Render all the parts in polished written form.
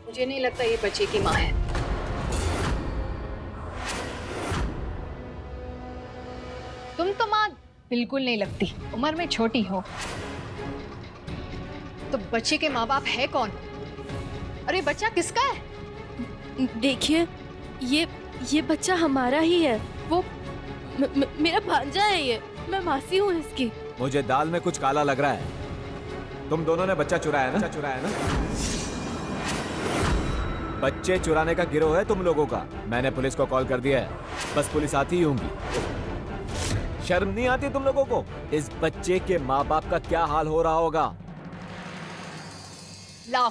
मुझे नहीं लगता ये बच्चे की माँ है। तुम तो माँ बिल्कुल नहीं लगती, उम्र में छोटी हो। तो बच्चे के माँ बाप है कौन? अरे बच्चा किसका है? देखिए, ये बच्चा हमारा ही है। वो मेरा भांजा है। ये मैं मासी हूँ इसकी। मुझे दाल में कुछ काला लग रहा है। तुम दोनों ने बच्चा चुराया ना? बच्चे चुराने का गिरोह है तुम लोगों का। मैंने पुलिस को कॉल कर दिया है, बस पुलिस आती ही होंगी। शर्म नहीं आती तुम लोगों को? इस बच्चे के माँ बाप का क्या हाल हो रहा होगा। लाओ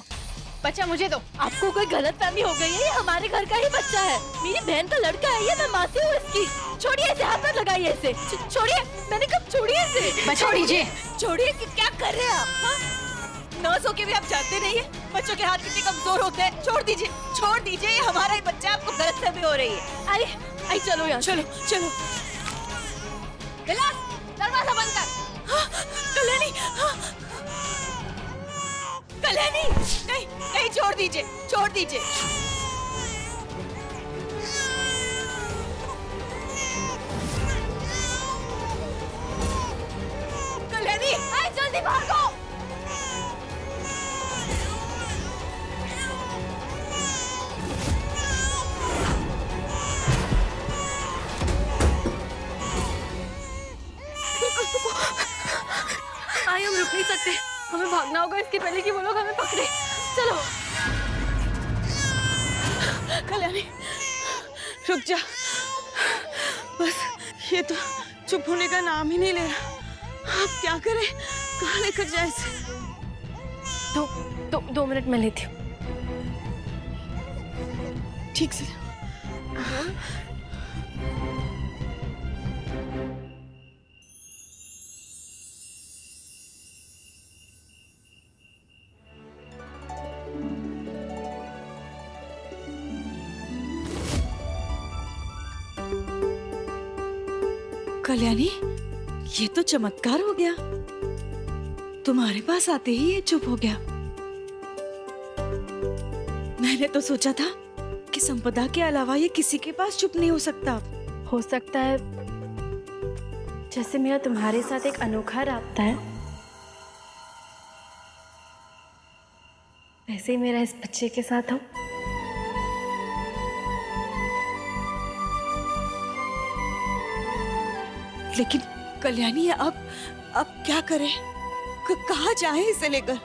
बच्चा मुझे दो। आपको कोई गलतफहमी हो गई है, ये हमारे घर का ही बच्चा है। मेरी बहन का लड़का है ये, मैं मासी हूँ इसकी। छोड़िए इसे, हाथ मत लगाइए इसे। छोड़िए, मैंने कब छोड़िए इसे। छोड़िए। छोड़िए, क्या कर रहे हैं आप? नर्स होके भी आप जानते नहीं है बच्चों के हाथ कितने कमजोर होते हैं। छोड़ दीजिए, छोड़ दीजिए, ये हमारा ही बच्चा है। आपको गलतफहमी हो रही है। आई चलो यहाँ, चलो चलो। दरवाजा बंद कर। कल्याणी, कल्याणी, नहीं नहीं, छोड़ दीजिए, छोड़ दीजिए। कल्याणी, आई जल्दी भागो। आई हम रुक नहीं सकते, हमें भागना होगा इसके पहले कि वो लोग हमें पकड़े। चलो कल्याणी, रुक जा। बस ये तो चुप होने का नाम ही नहीं ले रहा। अब क्या करें, कहाँ लेकर जाए इसे? दो मिनट में लेती हूँ। ठीक से। कल्याणी, ये तो चमत्कार हो गया। तुम्हारे पास आते ही ये चुप हो गया। मैंने तो सोचा था कि संपदा के अलावा ये किसी के पास चुप नहीं हो सकता। हो सकता है जैसे मेरा तुम्हारे साथ एक अनोखा राब्ता है, वैसे ही मेरा इस बच्चे के साथ हो। लेकिन कल्याणी, अब क्या करें? कहाँ जाए इसे लेकर?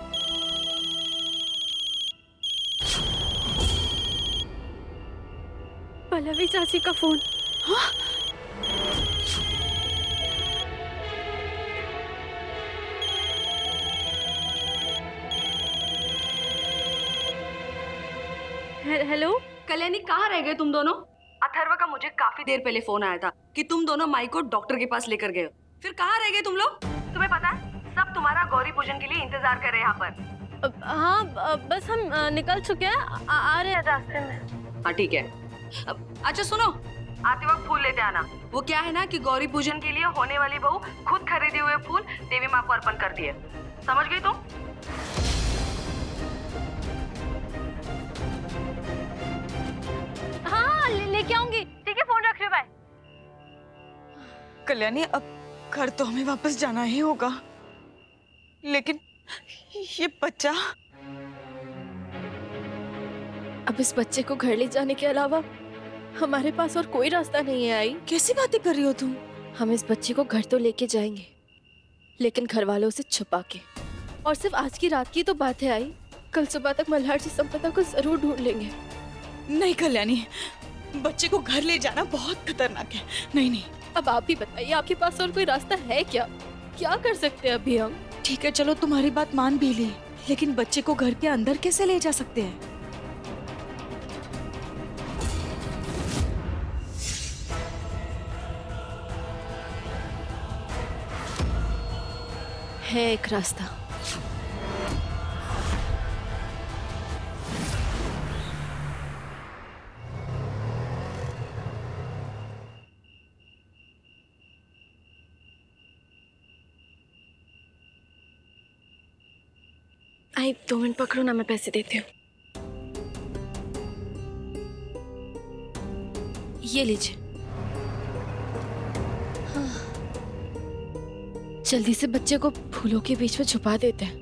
पल्लवी चाची का फोन। हाँ? हेलो कल्याणी, कहाँ रह गए तुम दोनों? अथर्व का मुझे काफी देर पहले फोन आया था कि तुम दोनों माई को डॉक्टर के पास लेकर गए हो। फिर कहाँ रह गए तुम लोग? तुम्हें पता है सब तुम्हारा गौरी पूजन के लिए इंतजार कर रहे हैं यहाँ पर। हाँ बस हम निकल चुके हैं, आ रहे हैं रास्ते में। हाँ ठीक है। अच्छा सुनो, आते वक्त फूल लेते आना। वो क्या है ना कि गौरी पूजन के लिए होने वाली बहू खुद खरीदे हुए फूल देवी माँ को अर्पण करती है। समझ गई तुम? हाँ लेके आऊंगी। ठीक है, फोन रख लो, बाय। कल्याणी, अब घर तो हमें वापस जाना ही होगा, लेकिन ये बच्चा। अब इस बच्चे को घर ले जाने के अलावा हमारे पास और कोई रास्ता नहीं है। आई, कैसी बातें कर रही हो तुम? हम इस बच्चे को घर तो लेके जाएंगे, लेकिन घर वालों से छुपा के। और सिर्फ आज की रात की तो बात है। आई, कल सुबह तक मल्हार जी संपदा को जरूर ढूंढ लेंगे। नहीं कल्याणी, बच्चे को घर ले जाना बहुत खतरनाक है। नहीं नहीं, अब आप ही बताइए, आपके पास और कोई रास्ता है क्या? क्या कर सकते हैं अभी हम? ठीक है, चलो तुम्हारी बात मान भी ली, लेकिन बच्चे को घर के अंदर कैसे ले जा सकते हैं? है एक रास्ता। आई, 2 मिनट पकड़ो ना, मैं पैसे देती हूँ। ये लीजिए। हाँ। जल्दी से बच्चे को फूलों के बीच में छुपा देते हैं।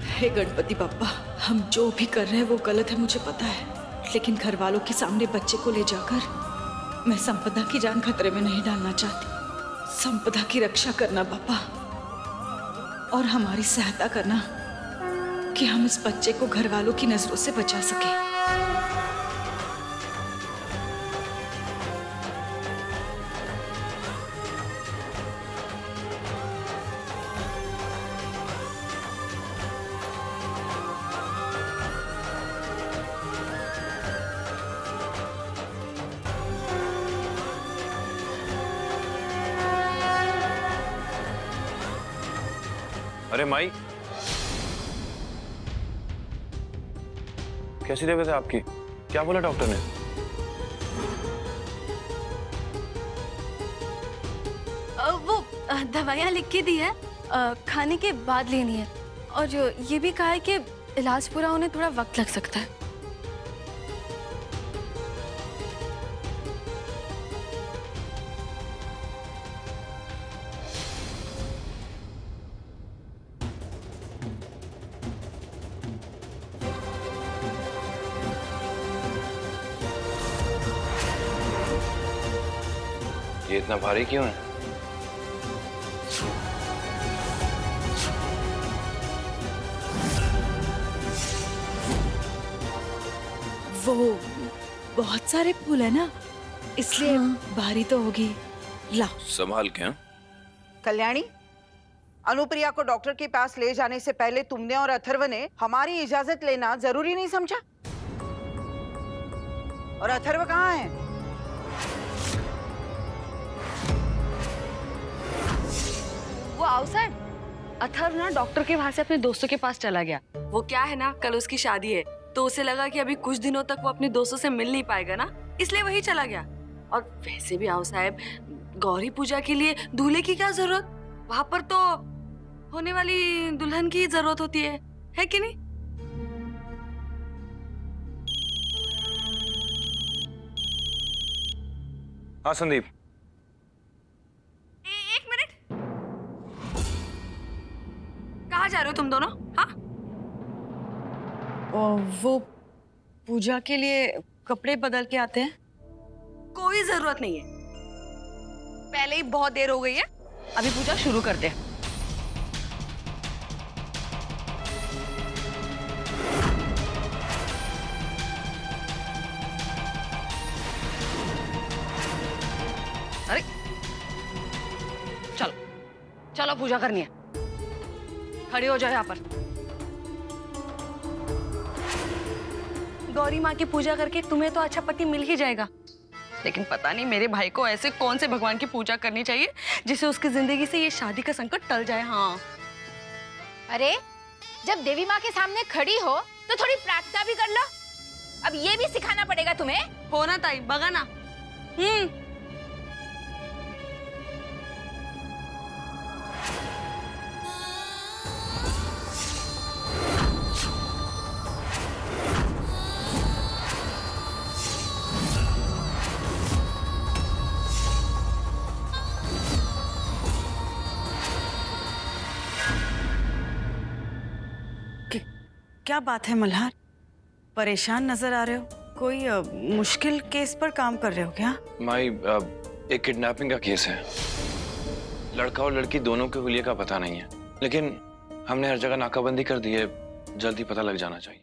हे गणपति बप्पा, हम जो भी कर रहे हैं वो गलत है, मुझे पता है, लेकिन घर वालों के सामने बच्चे को ले जाकर मैं संपदा की जान खतरे में नहीं डालना चाहती। संपदा की रक्षा करना बापा, और हमारी सहायता करना कि हम इस बच्चे को घर वालों की नजरों से बचा सके। अरे माई, कैसी तबीयत है आपकी? क्या बोला डॉक्टर ने? वो दवाइयाँ लिख के दी है, खाने के बाद लेनी है, और ये भी कहा है कि इलाज पूरा होने थोड़ा वक्त लग सकता है। ये इतना भारी क्यों है? वो बहुत सारे फूल है ना, इसलिए भारी तो होगी। ला संभाल के। कल्याणी, अनुप्रिया को डॉक्टर के पास ले जाने से पहले तुमने और अथर्व ने हमारी इजाजत लेना जरूरी नहीं समझा? और अथर्व कहाँ है? वो आउटसाइड। अथर्व ना डॉक्टर के वहां से अपने दोस्तों के पास चला गया। वो क्या है ना, कल उसकी शादी है, तो उसे लगा कि अभी कुछ दिनों तक वो अपने दोस्तों से मिल नहीं पाएगा ना, इसलिए वही चला गया। और वैसे भी आओ साहब, गौरी पूजा के लिए दूल्हे की क्या जरूरत? वहां पर तो होने वाली दुल्हन की जरूरत होती है कि नहीं? हाँ संदीप। एक मिनट, कहाँ जा रहे हो तुम दोनों? हाँ, वो पूजा के लिए कपड़े बदल के आते हैं। कोई जरूरत नहीं है, पहले ही बहुत देर हो गई है, अभी पूजा शुरू करते हैं। अरे चलो चलो, पूजा करनी है, खड़े हो जाओ यहाँ पर। गौरी माँ की पूजा करके तुम्हें तो अच्छा पति मिल ही जाएगा, लेकिन पता नहीं मेरे भाई को ऐसे कौन से भगवान की पूजा करनी चाहिए जिससे उसकी जिंदगी से ये शादी का संकट टल जाए। हाँ, अरे जब देवी माँ के सामने खड़ी हो तो थोड़ी प्रार्थना भी कर लो। अब ये भी सिखाना पड़ेगा तुम्हें? हो ना ताई, बगा ना। क्या बात है मल्हार, परेशान नजर आ रहे हो? कोई मुश्किल केस पर काम कर रहे हो क्या? माई, एक किडनैपिंग का केस है। लड़का और लड़की दोनों के हुलिये का पता नहीं है, लेकिन हमने हर जगह नाकाबंदी कर दी है, जल्दी पता लग जाना चाहिए।